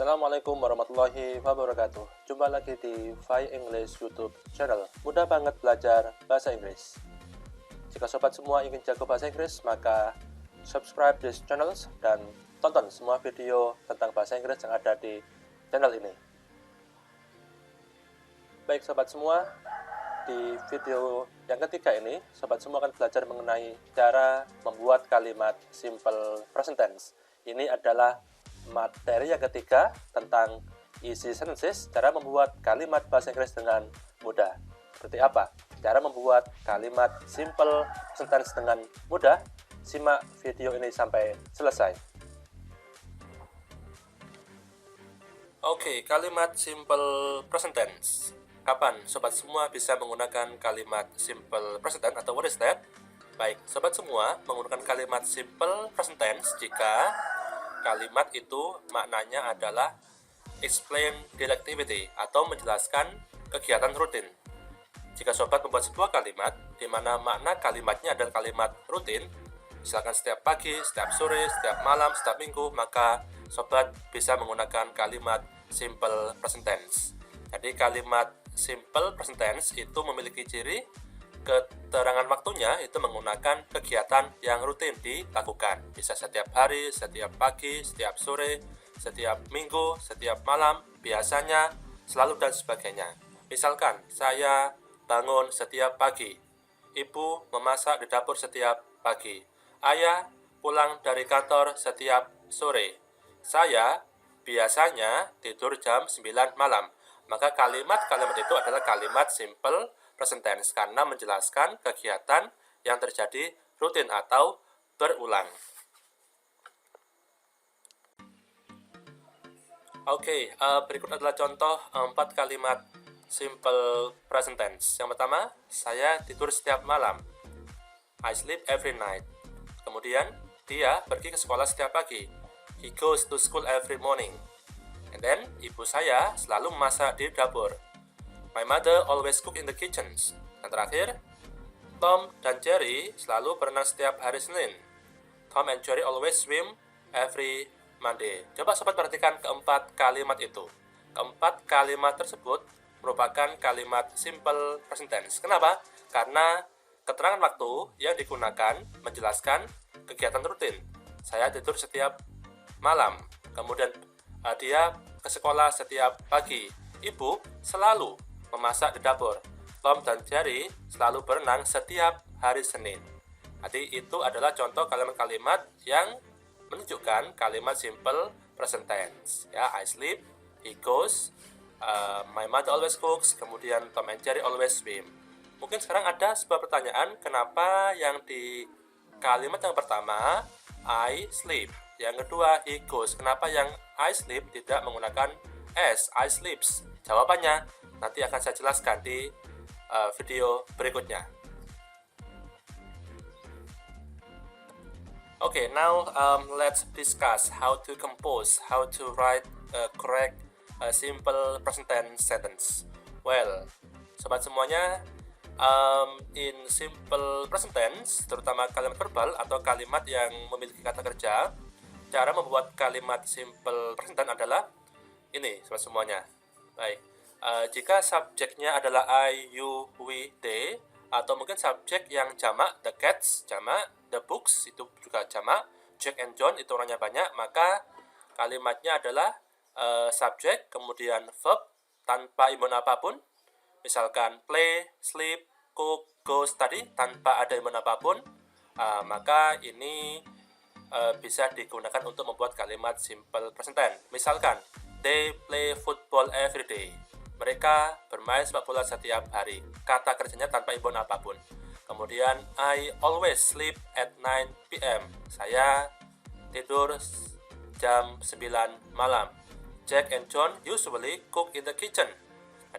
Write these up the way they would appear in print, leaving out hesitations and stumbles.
Assalamualaikum warahmatullahi wabarakatuh. Jumpa lagi di Fai English YouTube channel. Mudah banget belajar bahasa Inggris. Jika sobat semua ingin jago bahasa Inggris, maka subscribe this channel dan tonton semua video tentang bahasa Inggris yang ada di channel ini. Baik sobat semua, di video yang ketiga ini, sobat semua akan belajar mengenai cara membuat kalimat simple present tense. Ini adalah materi yang ketiga tentang easy sentences, cara membuat kalimat bahasa Inggris dengan mudah. Seperti apa? Cara membuat kalimat simple present tense dengan mudah. Simak video ini sampai selesai. Oke, kalimat simple present tense. Kapan sobat semua bisa menggunakan kalimat simple present tense atau what is that? Baik, sobat semua menggunakan kalimat simple present tense jika kalimat itu maknanya adalah explain daily activity atau menjelaskan kegiatan rutin. Jika sobat membuat sebuah kalimat di mana makna kalimatnya adalah kalimat rutin, misalkan setiap pagi, setiap sore, setiap malam, setiap minggu, maka sobat bisa menggunakan kalimat simple present tense. Jadi kalimat simple present tense itu memiliki ciri keterangan waktunya itu menggunakan kegiatan yang rutin dilakukan. Bisa setiap hari, setiap pagi, setiap sore, setiap minggu, setiap malam, biasanya, selalu, dan sebagainya. Misalkan, saya bangun setiap pagi. Ibu memasak di dapur setiap pagi. Ayah pulang dari kantor setiap sore. Saya biasanya tidur jam 9 malam. Maka kalimat-kalimat itu adalah kalimat simple present tense karena menjelaskan kegiatan yang terjadi rutin atau berulang. Oke, berikut adalah contoh 4 kalimat simple present tense. Yang pertama, saya tidur setiap malam. I sleep every night. Kemudian, dia pergi ke sekolah setiap pagi. He goes to school every morning. And then, ibu saya selalu memasak di dapur. My mother always cook in the kitchens. Dan terakhir, Tom dan Jerry selalu berenang setiap hari Senin. Tom and Jerry always swim every Monday. Coba sobat perhatikan keempat kalimat itu. Keempat kalimat tersebut merupakan kalimat simple present tense. Kenapa? Karena keterangan waktu yang digunakan menjelaskan kegiatan rutin. Saya tidur setiap malam. Kemudian dia ke sekolah setiap pagi. Ibu selalu memasak di dapur. Tom dan Jerry selalu berenang setiap hari Senin. Jadi itu adalah contoh kalimat-kalimat yang menunjukkan kalimat simple present tense. Ya, I sleep, he goes, my mother always cooks, kemudian Tom and Jerry always swim. Mungkin sekarang ada sebuah pertanyaan, kenapa yang di kalimat yang pertama I sleep, yang kedua he goes, kenapa yang I sleep tidak menggunakan S, I sleeps? Jawabannya nanti akan saya jelaskan di video berikutnya. Okay, now let's discuss how to compose, how to write a correct simple present tense sentence. Well, sobat semuanya, in simple present tense, terutama kalimat verbal atau kalimat yang memiliki kata kerja, cara membuat kalimat simple present tense adalah ini, sobat semuanya. Baik. Jika subjeknya adalah I, you, we, they, atau mungkin subjek yang jamak, the cats, jamak, the books, itu juga jamak, Jack and John, itu orangnya banyak, maka kalimatnya adalah subjek, kemudian verb, tanpa imbauan apapun, misalkan play, sleep, cook, go, study, tanpa ada imbauan apapun, maka ini bisa digunakan untuk membuat kalimat simple present tense. Misalkan, they play football every day. Mereka bermain sepak bola setiap hari. Kata kerjanya tanpa imbauan apapun. Kemudian, I always sleep at 9 p.m. Saya tidur jam 9 malam. Jack and John usually cook in the kitchen.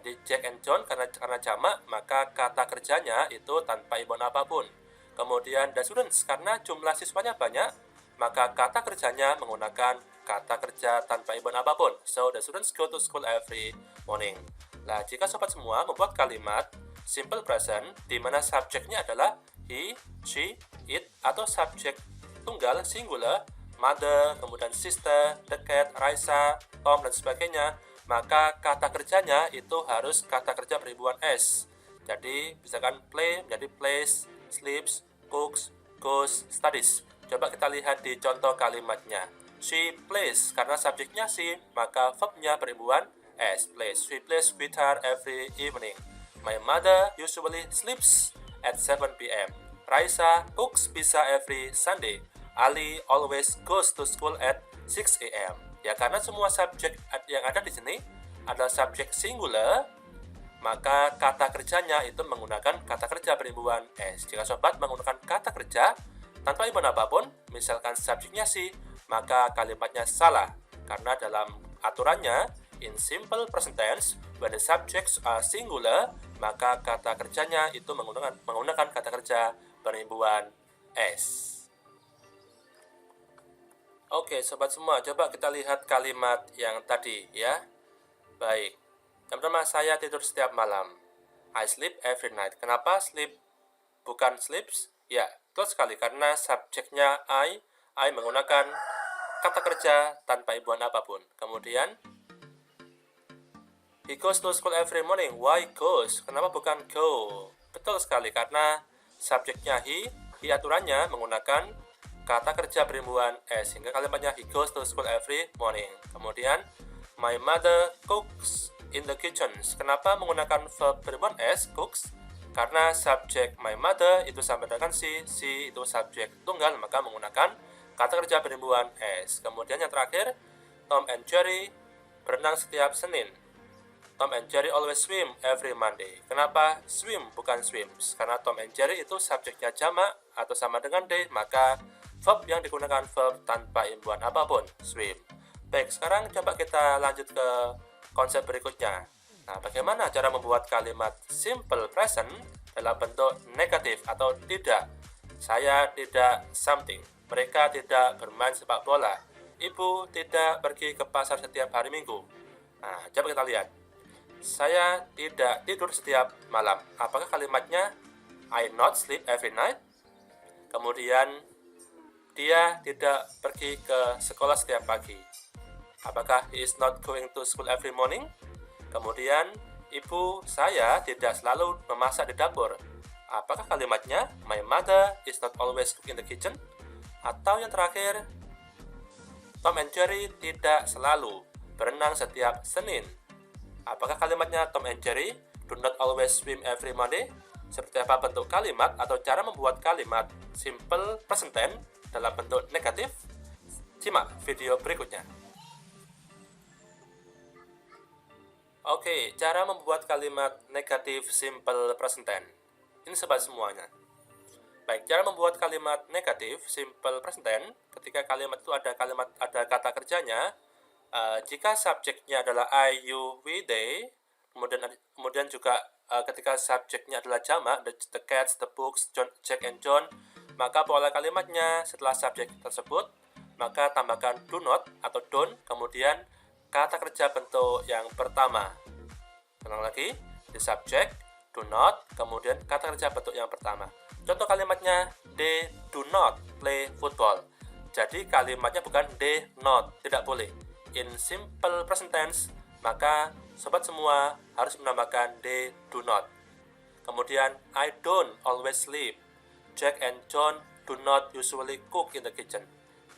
Jadi Jack and John karena jamak, maka kata kerjanya itu tanpa imbauan apapun. Kemudian the students, karena jumlah siswanya banyak, maka kata kerjanya menggunakan kata kerja tanpa imbauan apapun. So, the students go to school every morning. Nah, jika sobat semua membuat kalimat simple present, di mana subjeknya adalah he, she, it, atau subjek tunggal, singular, mother, kemudian sister, the cat, Raisa, Tom, dan sebagainya, maka kata kerjanya itu harus kata kerja beribuan S. Jadi, misalkan play menjadi plays, sleeps, cooks, goes, studies. Coba kita lihat di contoh kalimatnya. She plays, karena subjeknya she, maka verbnya beribuan S, plays. She plays guitar every evening. My mother usually sleeps at 7 p.m. Raisa cooks pizza every Sunday. Ali always goes to school at 6 a.m. Ya, karena semua subjek yang ada di sini adalah subjek singular, maka kata kerjanya itu menggunakan kata kerja beribuan S. Jika sobat menggunakan kata kerja tanpa ibuan apapun, misalkan subjeknya si, maka kalimatnya salah. Karena dalam aturannya, in simple present tense, when the subjects are singular, maka kata kerjanya itu menggunakan kata kerja beribuan S. Oke, sobat semua, coba kita lihat kalimat yang tadi ya. Baik. Yang pertama, saya tidur setiap malam. I sleep every night. Kenapa sleep bukan sleeps? Ya, betul sekali karena subjeknya I menggunakan kata kerja tanpa ibuan apapun. Kemudian he goes to school every morning. Why goes? Kenapa bukan go? Betul sekali karena subjeknya he aturannya menggunakan kata kerja beribuan S, sehingga kalimatnya he goes to school every morning. Kemudian my mother cooks in the kitchen. Kenapa menggunakan verb beribuan S, cooks? Karena subjek my mother itu sama dengan si itu subjek tunggal, maka menggunakan kata kerja beribuan S. Kemudian yang terakhir, Tom and Jerry berenang setiap Senin. Tom and Jerry always swim every Monday. Kenapa swim bukan swims? Karena Tom and Jerry itu subjeknya jamak atau sama dengan they, maka verb yang digunakan verb tanpa imbuhan apapun, swim. Baik, sekarang coba kita lanjut ke konsep berikutnya. Nah, bagaimana cara membuat kalimat simple present dalam bentuk negatif atau tidak? Saya tidak something. Mereka tidak bermain sepak bola. Ibu tidak pergi ke pasar setiap hari Minggu. Nah, coba kita lihat. Saya tidak tidur setiap malam. Apakah kalimatnya I not sleep every night? Kemudian dia tidak pergi ke sekolah setiap pagi. Apakah he is not going to school every morning? Kemudian ibu saya tidak selalu memasak di dapur. Apakah kalimatnya my mother is not always cook in the kitchen? Atau yang terakhir, Tom and Jerry tidak selalu berenang setiap Senin. Apakah kalimatnya Tom and Jerry do not always swim every Monday? Seperti apa bentuk kalimat atau cara membuat kalimat simple present tense dalam bentuk negatif? Simak video berikutnya. Oke, cara membuat kalimat negatif simple present tense. Ini sobat semuanya. Baik, cara membuat kalimat negatif simple present tense ketika kalimat itu ada kata kerjanya. Jika subjeknya adalah I, you, we, they, kemudian juga ketika subjeknya adalah jamak, the cats, the books, Jack and John, maka pola kalimatnya setelah subjek tersebut, maka tambahkan do not atau don't, kemudian kata kerja bentuk yang pertama. Ulang lagi, the subject, do not, kemudian kata kerja bentuk yang pertama. Contoh kalimatnya, they do not play football. Jadi kalimatnya bukan they not, tidak boleh. In simple present tense, maka sobat semua harus menambahkan they do not. Kemudian, I don't always sleep. Jack and John do not usually cook in the kitchen.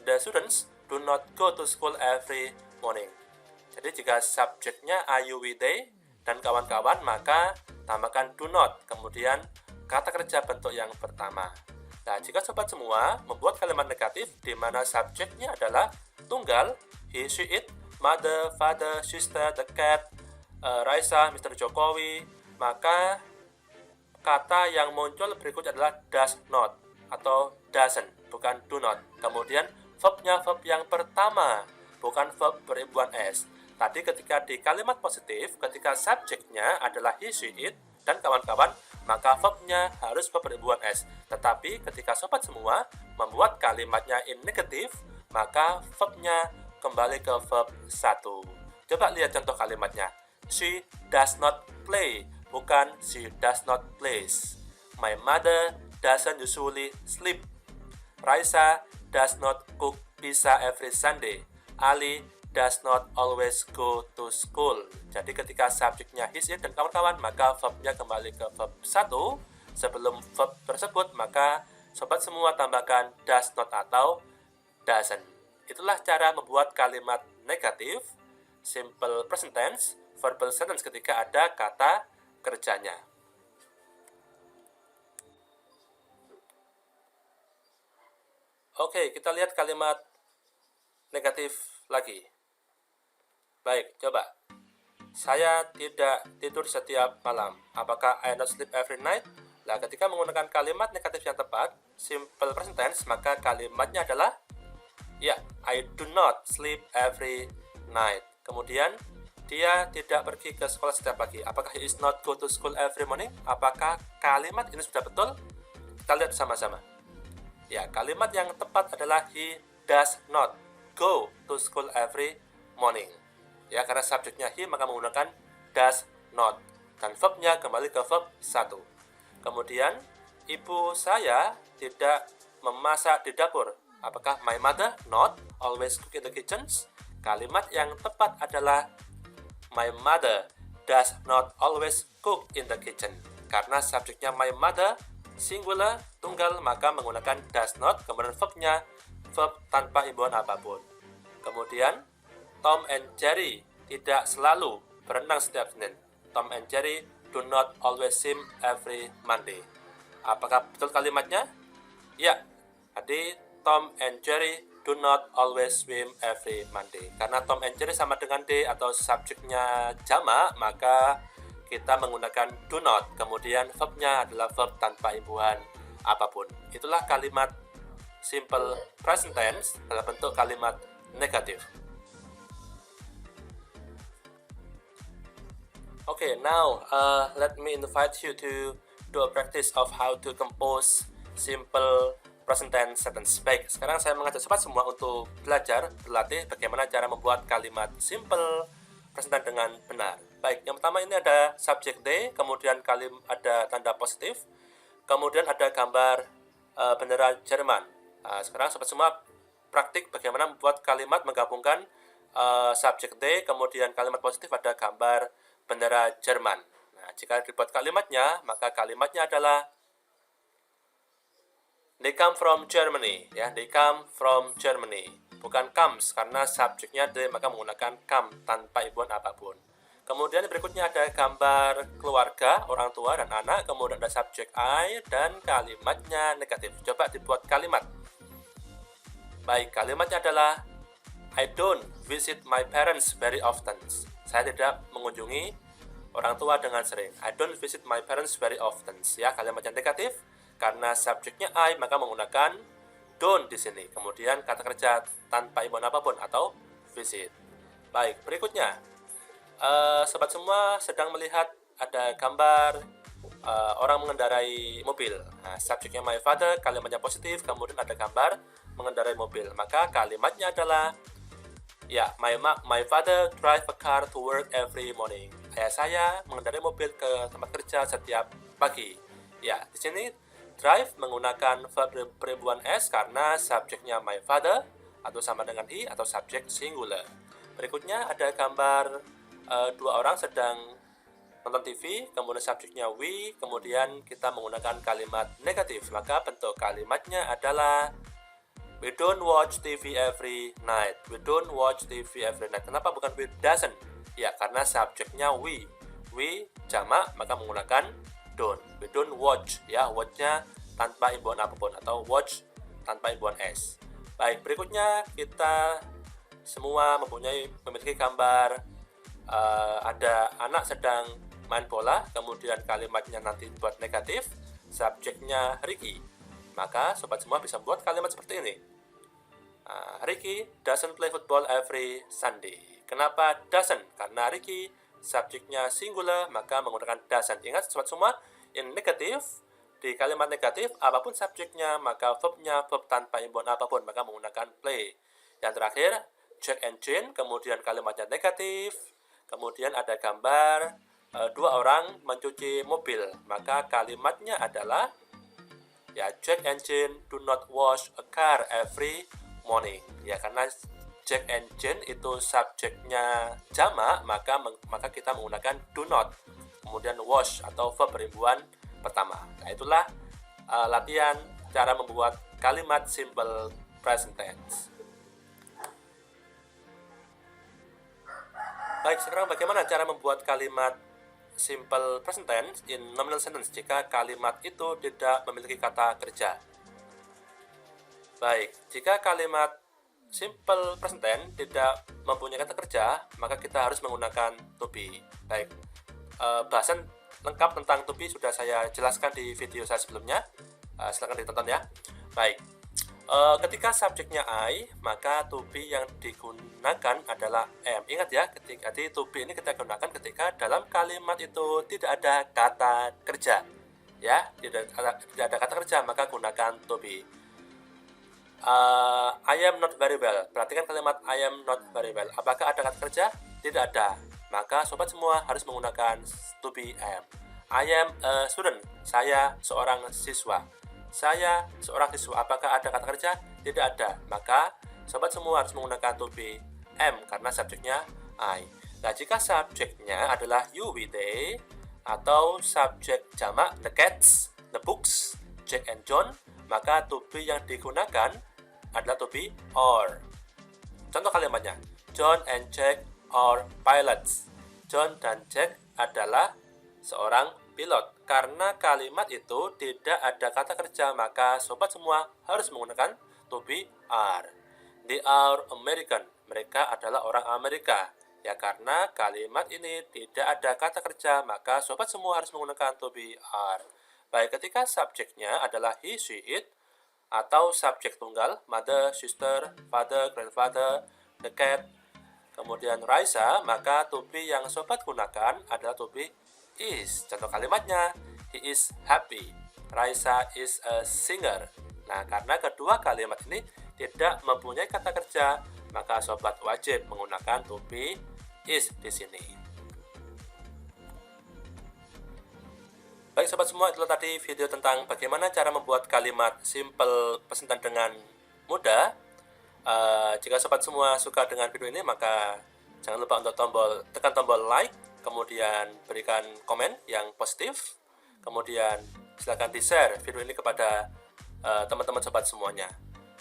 The students do not go to school every morning. Jadi jika subjeknya I, you, we, they, dan kawan-kawan, maka tambahkan do not, kemudian kata kerja bentuk yang pertama. Nah, jika sobat semua membuat kalimat negatif di mana subjeknya adalah tunggal, he, she, it, mother, father, sister, the cat, Raisa, Mr. Jokowi, maka kata yang muncul berikut adalah does not atau doesn't, bukan do not. Kemudian verbnya verb yang pertama, bukan verb beribuan S. Tadi ketika di kalimat positif, ketika subjeknya adalah he, she, it, dan kawan-kawan, maka verbnya harus verb beribuan S. Tetapi ketika sobat semua membuat kalimatnya in negatif, maka verbnya kembali ke verb 1. Coba lihat contoh kalimatnya. She does not play, bukan she does not plays. My mother doesn't usually sleep. Raisa does not cook bisa every Sunday. Ali does not always go to school. Jadi ketika subjeknya his, it, dan kawan-kawan, maka verbnya kembali ke verb 1. Sebelum verb tersebut, maka sobat semua tambahkan does not atau doesn't. Itulah cara membuat kalimat negatif, simple present tense, verbal sentence ketika ada kata kerjanya. Oke, kita lihat kalimat negatif lagi. Baik, coba. Saya tidak tidur setiap malam. Apakah I not sleep every night? Nah, ketika menggunakan kalimat negatif yang tepat, simple present tense, maka kalimatnya adalah ya, I do not sleep every night. Kemudian, dia tidak pergi ke sekolah setiap pagi. Apakah he is not go to school every morning? Apakah kalimat ini sudah betul? Kita lihat sama-sama. Ya, kalimat yang tepat adalah he does not go to school every morning. Ya, karena subjeknya he, maka menggunakan does not. Dan verbnya kembali ke verb 1. Kemudian, ibu saya tidak memasak di dapur. Apakah my mother not always cook in the kitchen? Kalimat yang tepat adalah my mother does not always cook in the kitchen. Karena subjeknya my mother singular, tunggal, maka menggunakan does not, kemudian verbnya verb tanpa himbauan apapun. Kemudian, Tom and Jerry tidak selalu berenang setiap Senin. Tom and Jerry do not always swim every Monday. Apakah betul kalimatnya? Ya, tadi Tom and Jerry do not always swim every Monday. Karena Tom and Jerry sama dengan D atau subjeknya jamak, maka kita menggunakan do not. Kemudian verbnya adalah verb tanpa himbauan apapun. Itulah kalimat simple present tense dalam bentuk kalimat negatif. Okay, now let me invite you to do a practice of how to compose simple present tense sentence. Baik, sekarang saya mengajak sobat semua untuk belajar, berlatih bagaimana cara membuat kalimat simple present tense dengan benar. Baik, yang pertama ini ada subjek they, kemudian ada tanda positif, kemudian ada gambar bendera Jerman. Nah, sekarang sobat semua praktik bagaimana membuat kalimat menggabungkan subjek they, kemudian kalimat positif ada gambar bendera Jerman. Nah, jika dibuat kalimatnya, maka kalimatnya adalah they come from Germany, ya, they come from Germany. Bukan comes, karena subjeknya they, maka menggunakan come tanpa himbauan apapun. Kemudian berikutnya ada gambar keluarga, orang tua dan anak, kemudian ada subjek I, dan kalimatnya negatif. Coba dibuat kalimat. Baik, kalimatnya adalah I don't visit my parents very often. Saya tidak mengunjungi orang tua dengan sering. I don't visit my parents very often. Ya, kalimatnya negatif. Karena subjeknya I, maka menggunakan don't di sini. Kemudian kata kerja tanpa himbauan apapun atau visit. Baik, berikutnya. Sobat semua sedang melihat ada gambar orang mengendarai mobil. Nah, subjeknya my father, kalimatnya positif, kemudian ada gambar mengendarai mobil. Maka kalimatnya adalah ya, my father drive a car to work every morning. Ayah saya mengendarai mobil ke tempat kerja setiap pagi. Ya, di sini drive menggunakan verb peribuan s karena subjeknya my father atau sama dengan he atau subjek singular. Berikutnya ada gambar dua orang sedang nonton TV, kemudian subjeknya we, kemudian kita menggunakan kalimat negatif. Maka bentuk kalimatnya adalah we don't watch TV every night. We don't watch TV every night. Kenapa bukan we doesn't? Ya, karena subjeknya we. We jamak, maka menggunakan don't. We don't watch. Ya, watch-nya tanpa himbauan apapun atau watch tanpa himbauan s. Baik, berikutnya kita semua memiliki gambar ada anak sedang main bola, kemudian kalimatnya nanti buat negatif, subjeknya Ricky. Maka sobat semua bisa membuat kalimat seperti ini. Ricky doesn't play football every Sunday. Kenapa doesn't? Karena Ricky subjeknya singular, maka menggunakan doesn't. Ingat sobat semua, in negatif, di kalimat negatif, apapun subjeknya, maka verbnya verb tanpa himbauan apapun, maka menggunakan play. Yang terakhir, Jack and Jane, kemudian kalimatnya negatif, kemudian ada gambar dua orang mencuci mobil, maka kalimatnya adalah ya, Jack and Jane do not wash a car every money. Ya, karena Jack and Jane itu subjeknya jamak, maka kita menggunakan do not. Kemudian wash atau verb perimbuhan pertama. Nah, itulah latihan cara membuat kalimat simple present tense. Baik, sekarang bagaimana cara membuat kalimat simple present tense in nominal sentence jika kalimat itu tidak memiliki kata kerja? Baik, jika kalimat simple present tense tidak mempunyai kata kerja, maka kita harus menggunakan to be. Baik, bahasan lengkap tentang to be sudah saya jelaskan di video saya sebelumnya. Silahkan ditonton ya. Baik, ketika subjeknya I, maka to be yang digunakan adalah am. Ingat ya, ketika di to be ini kita gunakan ketika dalam kalimat itu tidak ada kata kerja. Ya, tidak ada kata kerja, maka gunakan to be. I am not very well. Perhatikan kalimat I am not very well. Apakah ada kata kerja? Tidak ada. Maka sobat semua harus menggunakan to be am. I am a student. Saya seorang siswa. Saya seorang siswa. Apakah ada kata kerja? Tidak ada. Maka sobat semua harus menggunakan to be am karena subjeknya I. Nah, jika subjeknya adalah you, we, they, atau subjek jamak the cats, the books, Jack and John, maka to be yang digunakan adalah to be are. Contoh kalimatnya, John and Jack are pilots. John dan Jack adalah seorang pilot. Karena kalimat itu tidak ada kata kerja, maka sobat semua harus menggunakan to be are. They are American. Mereka adalah orang Amerika. Ya, karena kalimat ini tidak ada kata kerja, maka sobat semua harus menggunakan to be are. Baik, ketika subjeknya adalah he, she, it, atau subjek tunggal, mother, sister, father, grandfather, the cat, kemudian Raisa, maka to be yang sobat gunakan adalah to be is. Contoh kalimatnya, he is happy, Raisa is a singer. Nah, karena kedua kalimat ini tidak mempunyai kata kerja, maka sobat wajib menggunakan to be is di sini. Baik sobat semua, itulah tadi video tentang bagaimana cara membuat kalimat simple present tense dengan mudah. Jika sobat semua suka dengan video ini, maka jangan lupa untuk tekan tombol like, kemudian berikan komen yang positif, kemudian silakan di-share video ini kepada teman-teman sobat semuanya.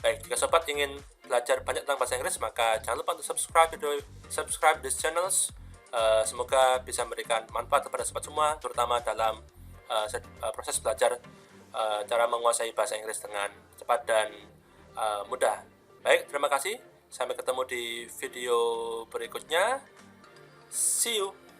Baik, jika sobat ingin belajar banyak tentang bahasa Inggris, maka jangan lupa untuk subscribe this channels. Semoga bisa memberikan manfaat kepada sobat semua, terutama dalam proses belajar cara menguasai bahasa Inggris dengan cepat dan mudah. Baik, terima kasih. Sampai ketemu di video berikutnya. See you.